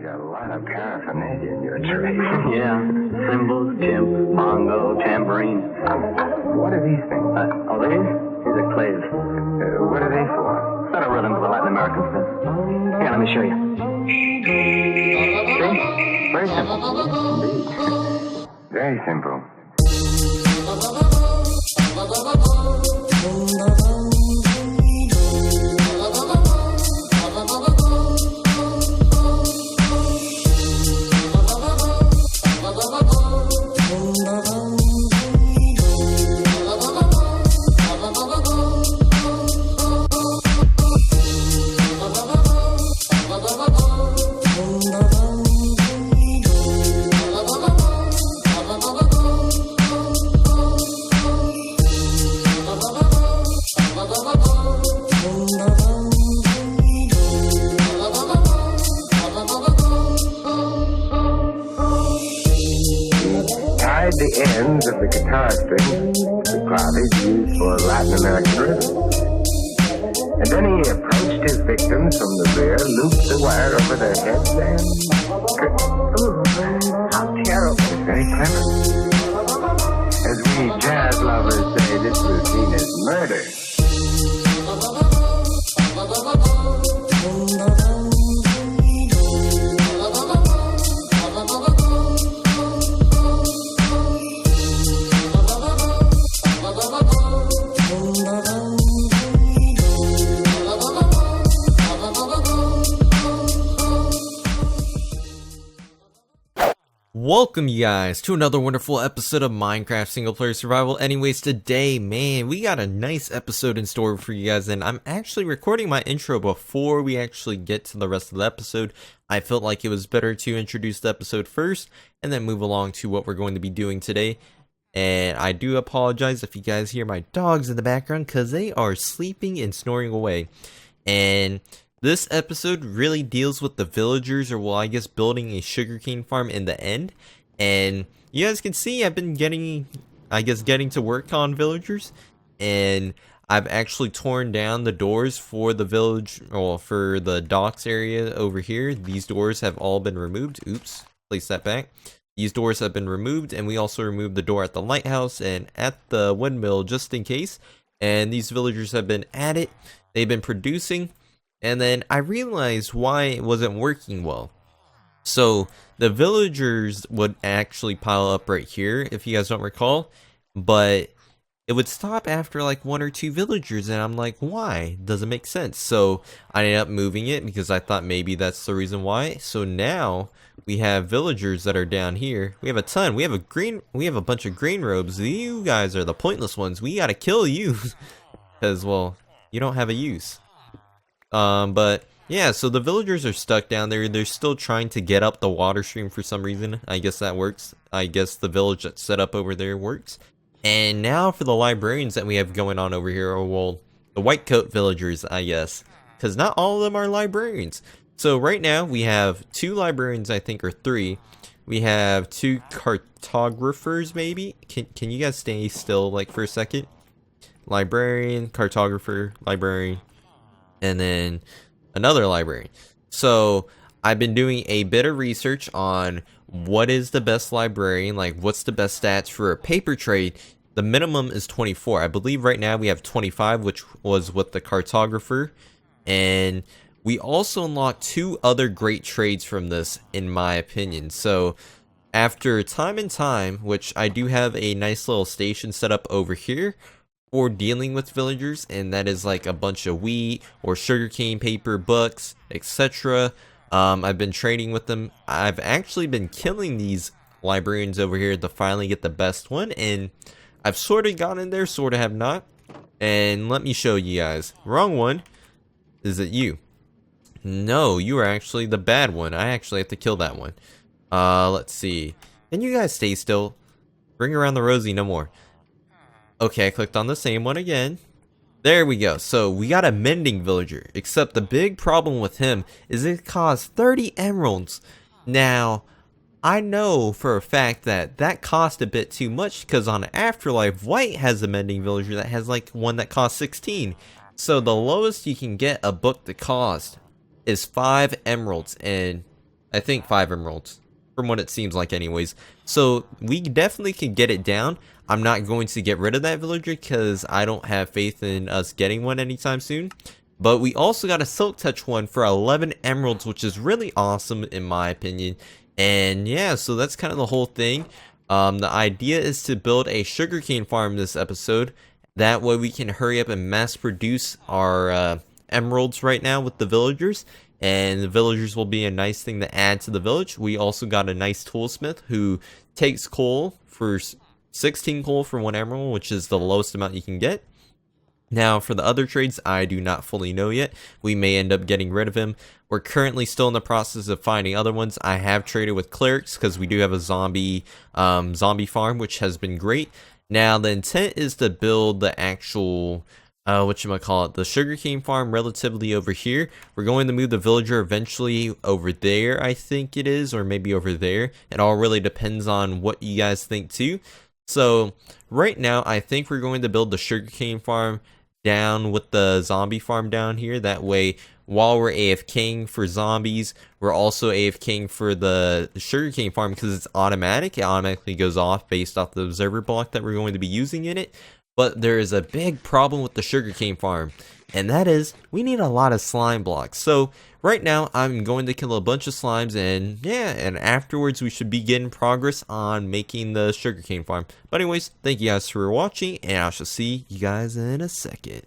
got a lot of paraphernalia in your tray. Yeah, cymbals, chimp, bongo, tambourine. What are these things? These are claves. What are they for? Set a rhythm to the Latin American stuff. Here, let me show you. See? Very simple. Indeed. Very simple. The ends of the guitar strings to clavage used for Latin American rhythm. And then he approached his victims from the rear, looped the wire over their heads, and... Ooh, how terrible. Very clever. As we jazz lovers say, this routine is murder. Welcome you guys to another wonderful episode of Minecraft Single Player Survival. Anyways, today, man, we got a nice episode in store for you guys, and I'm actually recording my intro before we actually get to the rest of the episode. I felt like it was better to introduce the episode first and then move along to what we're going to be doing today. And I do apologize if you guys hear my dogs in the background because they are sleeping and snoring away. And this episode really deals with the villagers, or well, I guess building a sugarcane farm in the end. And you guys can see I've been getting to work on villagers, and I've actually torn down the doors for the village, or for the docks area over here. These doors have all been removed. Oops, place that back. These doors have been removed, and we also removed the door at the lighthouse and at the windmill just in case. And these villagers have been at it. They've been producing. And then I realized why it wasn't working well. So the villagers would actually pile up right here, if you guys don't recall. But it would stop after like 1 or 2 villagers. And I'm like, why? Doesn't make sense. So I ended up moving it because I thought maybe that's the reason why. So now we have villagers that are down here. We have a ton. We have a bunch of green robes. You guys are the pointless ones. We gotta kill you. Because, well, you don't have a use. But yeah, so the villagers are stuck down there. They're still trying to get up the water stream for some reason. I guess that works. I guess the village that's set up over there works. And now for the librarians that we have going on over here, or well, the white coat villagers, I guess, because not all of them are librarians. So right now we have 2 librarians, I think, or 3. We have 2 cartographers, maybe. Can you guys stay still like for a second? Librarian, cartographer, librarian. And then another librarian. So I've been doing a bit of research on what is the best librarian, like what's the best stats for a paper trade. The minimum is 24. I believe right now we have 25, which was with the cartographer. And we also unlocked 2 other great trades from this, in my opinion. So after time and time, which I do have a nice little station set up over here for dealing with villagers, and that is like a bunch of wheat or sugarcane paper, books, etc. I've been trading with them. I've actually been killing these librarians over here to finally get the best one, and I've sort of gotten there, sort of have not. And let me show you guys. Wrong one. Is it you? No, you are actually the bad one. I actually have to kill that one. Let's see. Can you guys stay still? Bring around the Rosie no more. Okay, I clicked on the same one again. There we go. So we got a mending villager, except the big problem with him is it costs 30 emeralds. Now, I know for a fact that cost a bit too much, because on Afterlife, White has a mending villager that has like one that costs 16. So the lowest you can get a book to cost is 5 emeralds, and I think 5 emeralds, from what it seems like anyways. So we definitely can get it down. I'm not going to get rid of that villager because I don't have faith in us getting one anytime soon. But we also got a silk touch one for 11 emeralds, which is really awesome in my opinion. And yeah, so that's kind of the whole thing. The idea is to build a sugarcane farm this episode. That way we can hurry up and mass produce our emeralds right now with the villagers. And the villagers will be a nice thing to add to the village. We also got a nice toolsmith who takes coal for 16 coal for 1 emerald, which is the lowest amount you can get. Now, for the other trades, I do not fully know yet. We may end up getting rid of him. We're currently still in the process of finding other ones. I have traded with clerics because we do have a zombie farm, which has been great. Now, the intent is to build the actual, the sugarcane farm relatively over here. We're going to move the villager eventually over there, I think it is, or maybe over there. It all really depends on what you guys think too. So, right now, I think we're going to build the sugarcane farm down with the zombie farm down here. That way, while we're AFKing for zombies, we're also AFKing for the sugarcane farm because it's automatic. It automatically goes off based off the observer block that we're going to be using in it. But there is a big problem with the sugarcane farm, and that is we need a lot of slime blocks. So right now I'm going to kill a bunch of slimes, and yeah, and afterwards we should begin progress on making the sugarcane farm. But anyways, thank you guys for watching, and I shall see you guys in a second.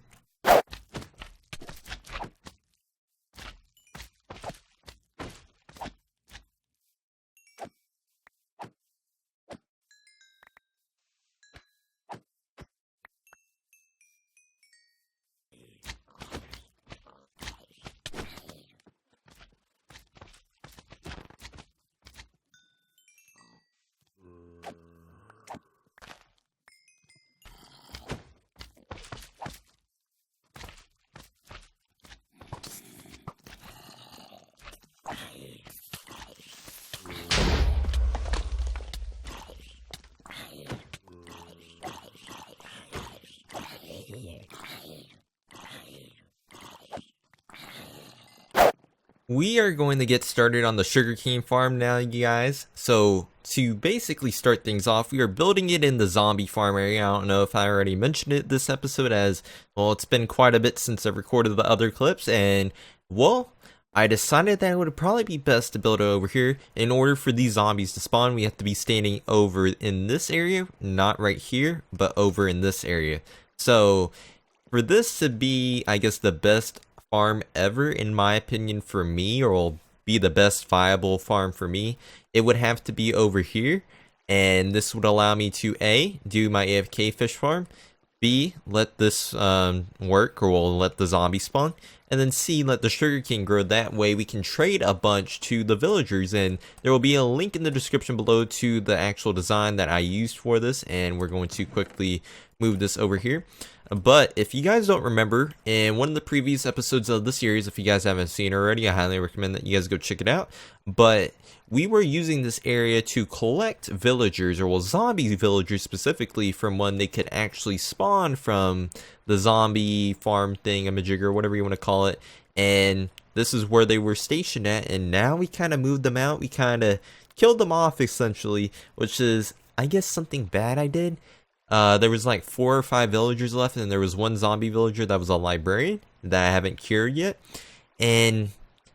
We are going to get started on the sugarcane farm now, you guys. So, to basically start things off, we are building it in the zombie farm area. I don't know if I already mentioned it this episode, as, well, it's been quite a bit since I recorded the other clips, and, well, I decided that it would probably be best to build it over here. In order for these zombies to spawn, we have to be standing over in this area, not right here, but over in this area. So, for this to be, I guess, the best farm ever in my opinion for me, or will be the best viable farm for me, it would have to be over here, and this would allow me to A, do my AFK fish farm, B, let this work, or we'll let the zombie spawn, and then C, let the sugarcane grow. That way we can trade a bunch to the villagers, and there will be a link in the description below to the actual design that I used for this, and we're going to quickly move this over here. But if you guys don't remember, in one of the previous episodes of the series, if you guys haven't seen it already, I highly recommend that you guys go check it out. But we were using this area to collect villagers, or well, zombie villagers specifically, from when they could actually spawn from the zombie farm thingamajigger, whatever you want to call it. And this is where they were stationed at, and now we kind of moved them out. We kind of killed them off, essentially, which is, I guess, something bad I did. There was like 4 or 5 villagers left, and there was one zombie villager that was a librarian that I haven't cured yet, and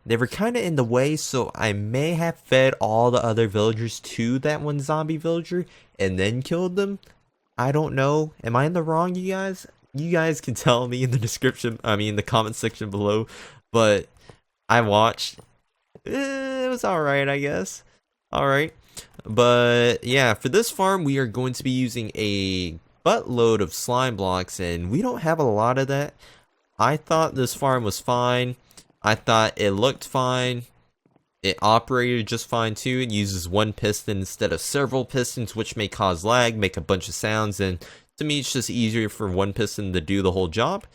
they were kind of in the way, so I may have fed all the other villagers to that one zombie villager and then killed them. I don't know. Am I in the wrong, you guys? You guys can tell me in the description, in the comment section below, but I watched. It was alright, I guess. Alright. But yeah, for this farm we are going to be using a buttload of slime blocks, and we don't have a lot of that. I thought this farm was fine. I thought it looked fine. It operated just fine too. It uses 1 piston instead of several pistons, which may cause lag, make a bunch of sounds, and to me it's just easier for 1 piston to do the whole job.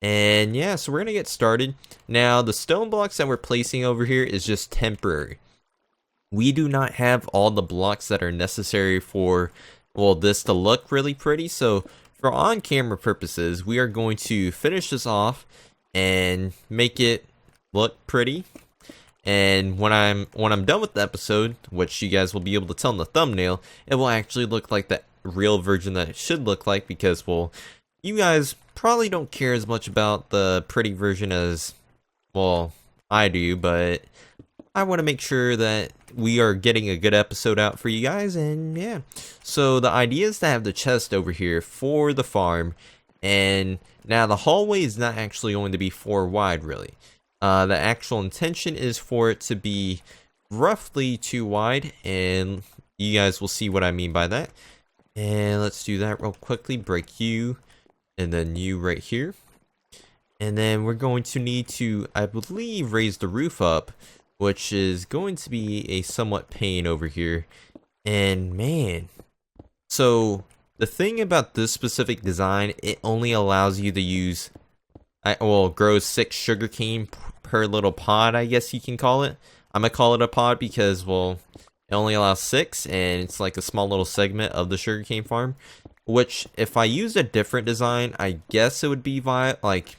And yeah, so we're gonna get started. Now the stone blocks that we're placing over here is just temporary. We do not have all the blocks that are necessary for, well, this to look really pretty. So for on-camera purposes, we are going to finish this off and make it look pretty. And when I'm done with the episode, which you guys will be able to tell in the thumbnail, it will actually look like the real version that it should look like, because, well, you guys probably don't care as much about the pretty version as, well, I do, but I want to make sure that we are getting a good episode out for you guys. And yeah, so the idea is to have the chest over here for the farm, and now the hallway is not actually going to be 4 wide, really. The actual intention is for it to be roughly 2 wide, and you guys will see what I mean by that. And let's do that real quickly. Break you, and then you right here. And then we're going to need to, I believe, raise the roof up, which is going to be a somewhat pain over here. And man, so the thing about this specific design, it only allows you to use, well, grows 6 sugarcane per little pod, I guess you can call it. I'm gonna call it a pod because, well, it only allows 6, and it's like a small little segment of the sugarcane farm. Which, if I used a different design, I guess it would be like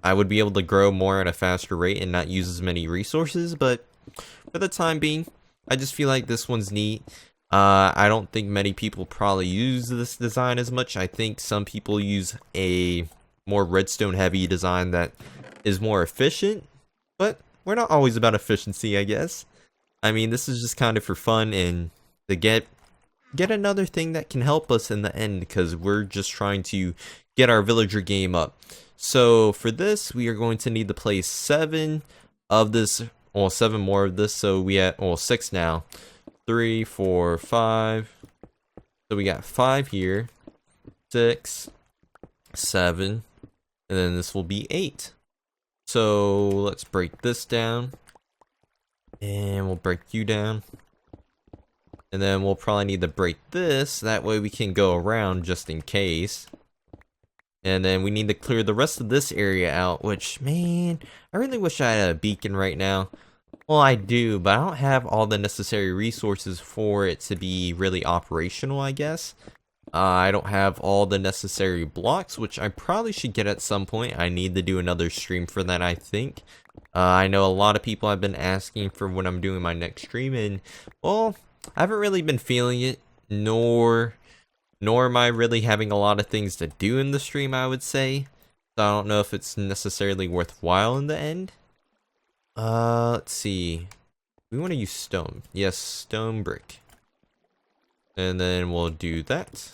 I would be able to grow more at a faster rate and not use as many resources. But for the time being, I just feel like this one's neat. I don't think many people probably use this design as much. I think some people use a more redstone heavy design that is more efficient, but we're not always about efficiency, I guess. I mean, this is just kind of for fun and to get another thing that can help us in the end, because we're just trying to get our villager game up. So for this, we are going to need to place 7 of this, well, 7 more of this. So we have, well, 6 now. 3, 4, 5. So we got 5 here, 6, 7, and then this will be 8. So let's break this down, and we'll break you down, and then we'll probably need to break this, that way we can go around just in case. And then we need to clear the rest of this area out, which, man, I really wish I had a beacon right now. Well, I do, but I don't have all the necessary resources for it to be really operational, I guess. I don't have all the necessary blocks, which I probably should get at some point. I need to do another stream for that, I think. I know a lot of people have been asking for when I'm doing my next stream, and, well, I haven't really been feeling it, nor am I really having a lot of things to do in the stream, I would say. So I don't know if it's necessarily worthwhile in the end. Let's see. We want to use stone. Yes, stone brick. And then we'll do that.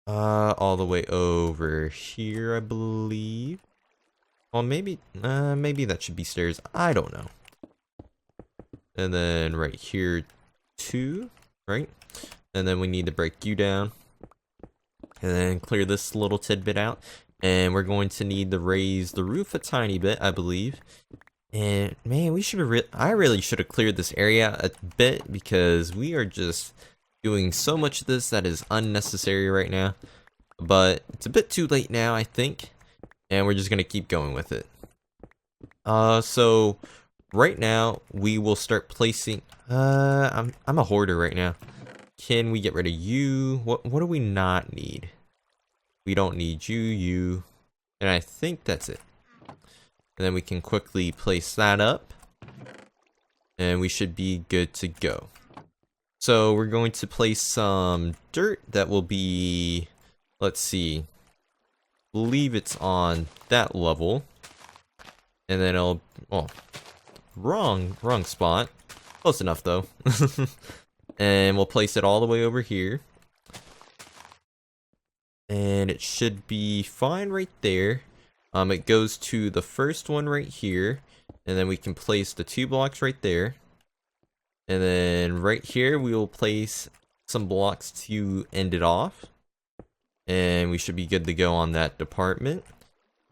All the way over here, I believe. Well, maybe that should be stairs. I don't know. And then right here, 2, right? And then we need to break you down. And then clear this little tidbit out. And we're going to need to raise the roof a tiny bit, I believe. And man, we should have. I really should have cleared this area a bit, because we are just doing so much of this that is unnecessary right now. But it's a bit too late now, I think, and we're just gonna keep going with it. So right now we will start placing. I'm a hoarder right now. Can we get rid of you? What do we not need? We don't need you, and I think that's it. And then we can quickly place that up, and we should be good to go. So we're going to place some dirt that will be, let's see, I believe it's on that level. And then it'll, oh, wrong spot. Close enough though. And we'll place it all the way over here. And it should be fine right there. It goes to the first one right here, and then we can place the 2 blocks right there. And then right here, we will place some blocks to end it off. And we should be good to go on that department.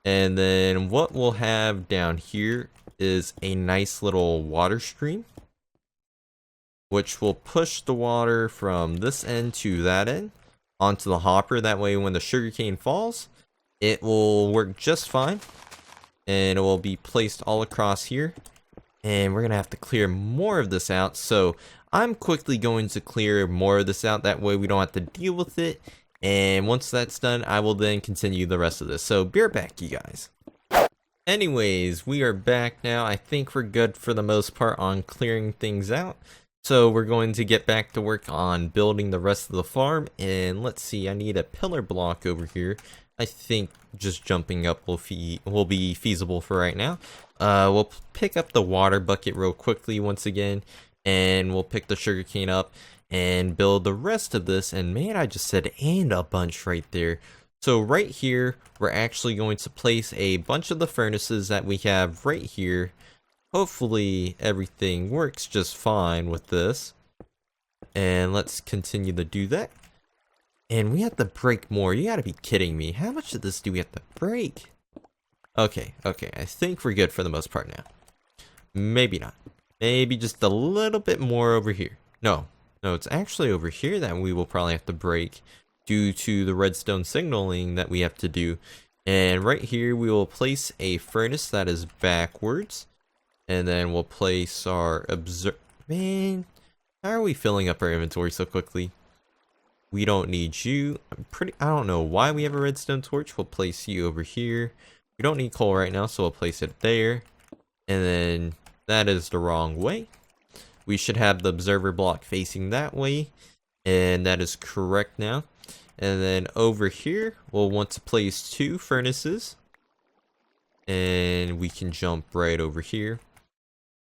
And then what we'll have down here is a nice little water stream, which will push the water from this end to that end onto the hopper. That way when the sugarcane falls, it will work just fine, and it will be placed all across here. And we're gonna have to clear more of this out, so I'm quickly going to clear more of this out, that way we don't have to deal with it. And once that's done, I will then continue the rest of this. So be right back, you guys. Anyways, we are back now. I think we're good for the most part on clearing things out. So we're going to get back to work on building the rest of the farm. And let's see, I need a pillar block over here. I think just jumping up will be feasible for right now. We'll pick up the water bucket real quickly once again. And we'll pick the sugarcane up and build the rest of this. And man, I just said and a bunch right there. So right here, we're actually going to place a bunch of the furnaces that we have right here. Hopefully everything works just fine with this. And let's continue to do that. And we have to break more. You gotta be kidding me. How much of this do we have to break? Okay, I think we're good for the most part now. Maybe not. Maybe just a little bit more over here. No, it's actually over here that we will probably have to break, due to the redstone signaling that we have to do. And right here we will place a furnace that is backwards, and then we'll place our man, how are we filling up our inventory so quickly? We don't need you. I don't know why we have a redstone torch. We'll place you over here. We don't need coal right now, so we'll place it there. And then that is the wrong way. We should have the observer block facing that way, and that is correct now. And then over here, we'll want to place 2 furnaces. And we can jump right over here.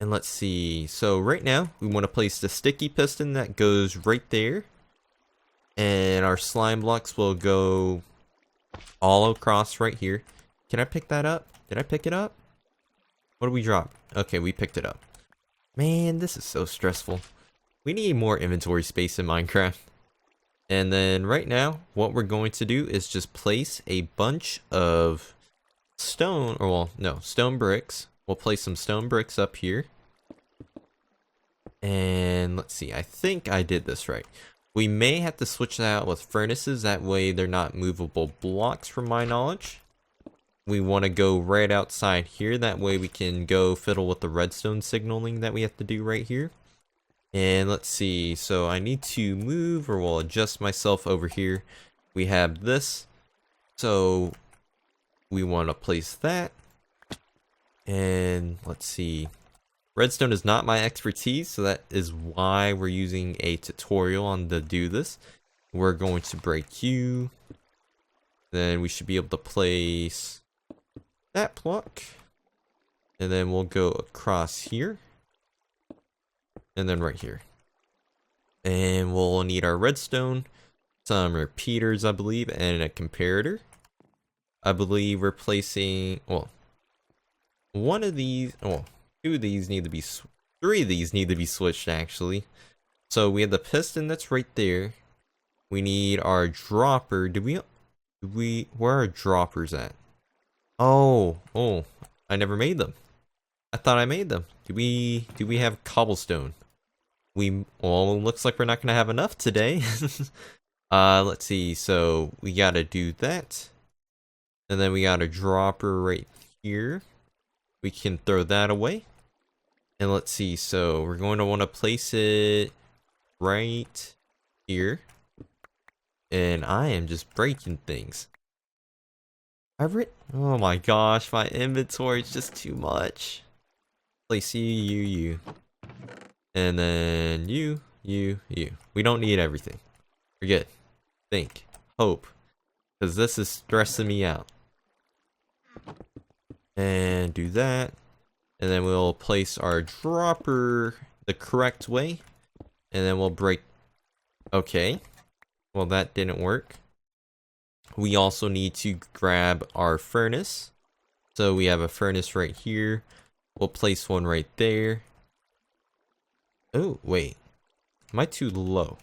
And let's see. So right now, we want to place the sticky piston that goes right there. And our slime blocks will go all across right here. Can I pick that up? Did I pick it up? What did we drop? Okay, we picked it up. Man, this is so stressful. We need more inventory space in Minecraft. And then right now, what we're going to do is just place a bunch of stone, or well, no, stone bricks. We'll place some stone bricks up here. And let's see, I think I did this right. We may have to switch that out with furnaces, that way they're not movable blocks from my knowledge. We want to go right outside here, that way we can go fiddle with the redstone signaling that we have to do right here. And let's see, so I need to move, or we'll adjust myself over here. We have this, so we want to place that. And let's see, redstone is not my expertise, so that is why we're using a tutorial on to do this. We're going to break you. Then we should be able to place that block. And then we'll go across here. And then right here. And we'll need our redstone, some repeaters, I believe, and a comparator. I believe we're placing, well, one of these, well, 2 of these need to be, 3 of these need to be switched actually. So we have the piston that's right there. We need our dropper. Where are droppers at? Oh, I never made them. I thought I made them. Do we have cobblestone? Well, looks like we're not gonna have enough today. Let's see, so we gotta do that. And then we got a dropper right here. We can throw that away. And let's see, so we're going to want to place it right here. And I am just breaking things. Oh my gosh, my inventory is just too much. Place you. And then you. We don't need everything. We're good. Think. Hope. Because this is stressing me out. And do that. And then we'll place our dropper the correct way. And then we'll break. Okay. Well, that didn't work. We also need to grab our furnace. So we have a furnace right here. We'll place one right there. Oh, wait. Am I too low?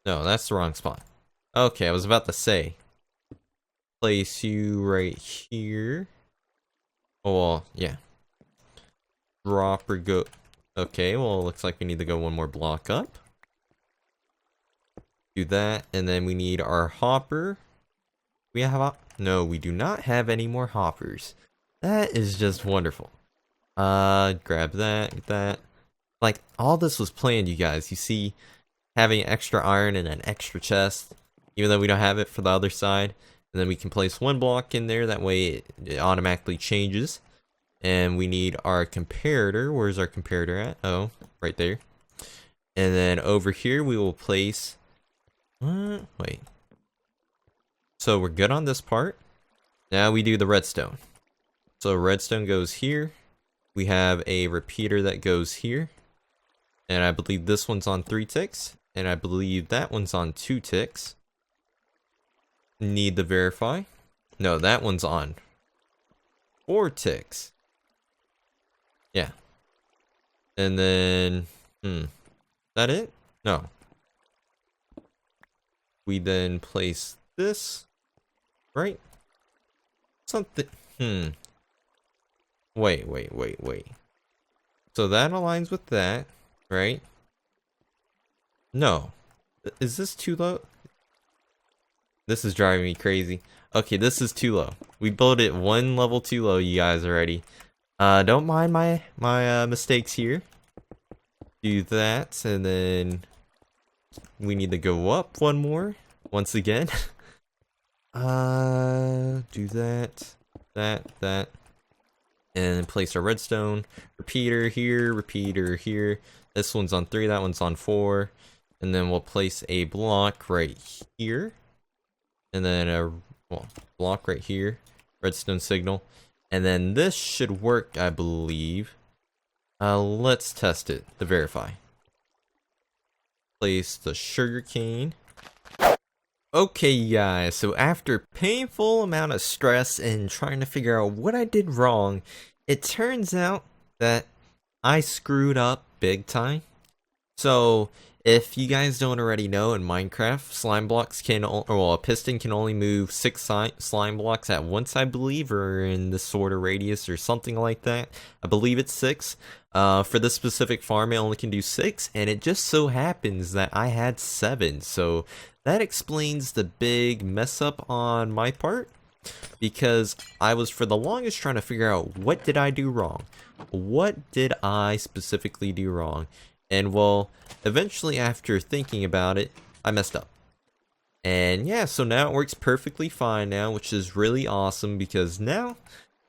No, that's the wrong spot. Okay, I was about to say. Place you right here. Oh, well, yeah. Drop or go. Okay, well, it looks like we need to go one more block up. Do that, and then we need our hopper. We have no, we do not have any more hoppers. That is just wonderful. Grab that, get that. Like, all this was planned, you guys. You see, having extra iron and an extra chest, even though we don't have it for the other side. And then we can place one block in there, that way it automatically changes. And we need our comparator. Where's our comparator at? Oh, right there. And then over here we will place... wait. So we're good on this part. Now we do the redstone. So redstone goes here. We have a repeater that goes here. And I believe this one's on 3 ticks. And I believe that one's on 2 ticks. Need to verify. No, that one's on 4 ticks. Yeah. And then, that it? No. We then place this, right? Something, Wait. So that aligns with that, right? No. Is this too low? This is driving me crazy. Okay, this is too low. We built it 1 level too low, you guys, already. Don't mind my mistakes here. Do that, and then we need to go up 1 more once again. Do that, and place our redstone repeater here. This one's on 3, that one's on 4, and then we'll place a block right here, and then a block right here, redstone signal. And then this should work, I believe. Let's test it to verify. Place the sugarcane. Okay, guys, so after painful amount of stress and trying to figure out what I did wrong, it turns out that I screwed up big time. So, if you guys don't already know, in Minecraft, slime blocks can, a piston can only move 6 slime blocks at once, I believe, or in this sort of radius or something like that. I believe it's 6. For this specific farm, it only can do 6, and it just so happens that I had 7. So that explains the big mess up on my part, because I was for the longest trying to figure out, what did I do wrong? What did I specifically do wrong? And well, eventually after thinking about it, I messed up. And yeah, so now it works perfectly fine now, which is really awesome, because now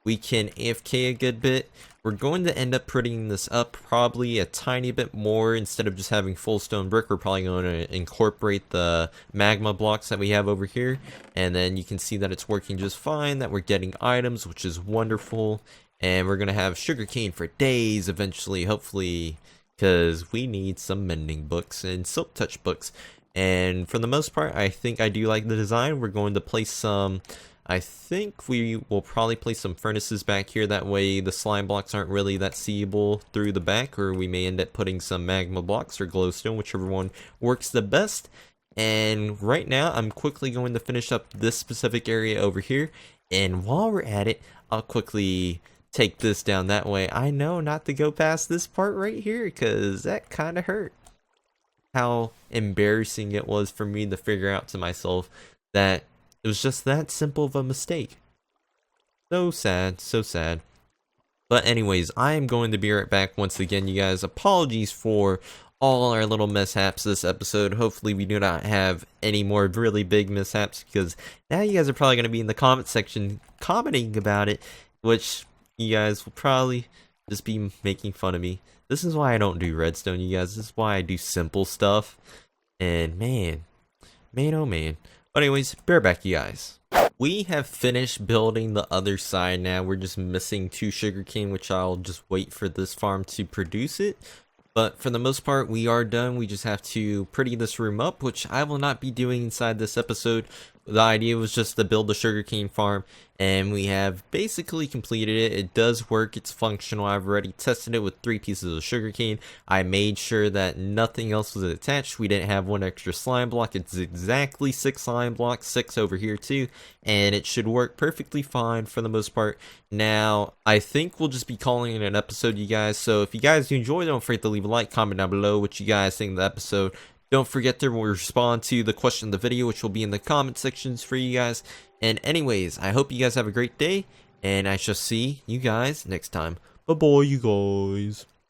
we can AFK a good bit. We're going to end up putting this up probably a tiny bit more. Instead of just having full stone brick, we're probably going to incorporate the magma blocks that we have over here. And then you can see that it's working just fine, that we're getting items, which is wonderful. And we're going to have sugarcane for days eventually, hopefully, because we need some mending books and silk touch books. And for the most part, I think I do like the design. We're going to place some, I think we will probably place some furnaces back here. That way the slime blocks aren't really that seeable through the back, or we may end up putting some magma blocks or glowstone, whichever one works the best. And right now, I'm quickly going to finish up this specific area over here. And while we're at it, I'll quickly take this down that way. I know not to go past this part right here, because that kind of hurt. How embarrassing it was for me to figure out to myself that it was just that simple of a mistake. So sad, so sad. But anyways, I am going to be right back once again, you guys. Apologies for all our little mishaps this episode. Hopefully we do not have any more really big mishaps, because now you guys are probably going to be in the comment section commenting about it, which you guys will probably just be making fun of me. This is why I don't do redstone, you guys. This is why I do simple stuff. And man, oh man. But anyways, bear back, you guys. We have finished building the other side now. We're just missing 2 sugarcane, which I'll just wait for this farm to produce it. But for the most part, we are done. We just have to pretty this room up, which I will not be doing inside this episode. The idea was just to build the sugarcane farm, and we have basically completed it. It does work, it's functional. I've already tested it with 3 pieces of sugarcane. I made sure that nothing else was attached. We didn't have 1 extra slime block. It's exactly 6 slime blocks, 6 over here too, and it should work perfectly fine for the most part. Now, I think we'll just be calling it an episode, you guys. So if you guys do enjoy, don't forget to leave a like, comment down below what you guys think of the episode. Don't forget to respond to the question of the video, which will be in the comment sections for you guys. And anyways, I hope you guys have a great day, and I shall see you guys next time. Bye-bye, you guys.